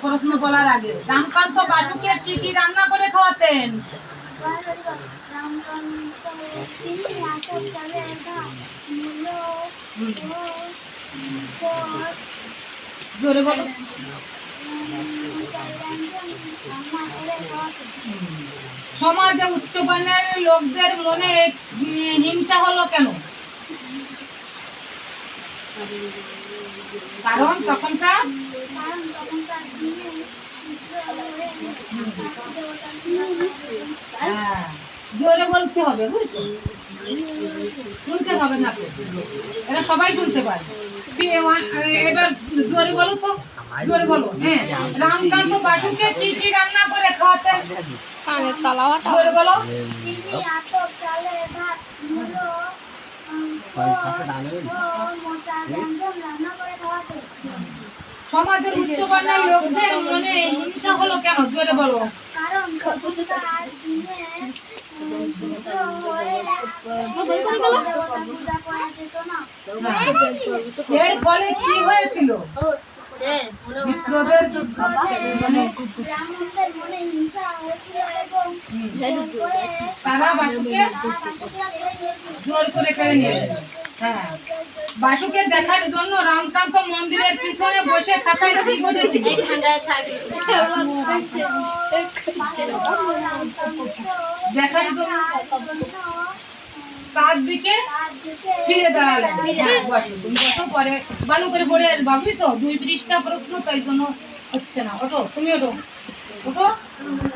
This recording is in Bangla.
প্রশ্ন বলার আগে রামকান্ত বাসুকে কি রান্না করে খাওয়াতেন? জোরে বলো। সমাজে উচ্চ বর্ণের লোকদের মনে হিংসা হলো কেন? কারণ তখনকার জোরে বলতে হবে, বুঝছো? শুনতে হবে না, এরা সবাই শুনতে পারে। এবার জোরে বলো তো, জোরে বলো। হ্যাঁ, রামকান্ত বাসুকে কি রান্না করে খাওয়াতেন? কানের তলাওয়াটা জোরে বলো। সমাজের উচ্চ বর্ণের লোকদের মনে হিংসা হলো কেন? জোরে বলো। এর ফলে কি হয়েছিল? তারা বাসুকে জোর করে কেড়ে নিয়ে গেল। হ্যাঁ, বাসুকে দেখার জন্য রামকান্ত মন্দিরের পিছনে বসে থাকায় কি ঘটেছে? দেখার জন্য তার দিকে ফিরে দাঁড়ালেন। তুমি বসো, পরে ভালো করে পড়ে আসবা, বুঝছো? 2 পৃষ্ঠা প্রশ্ন, তাই জন্য হচ্ছে না। ওঠো, তুমি ওঠো, ওঠো।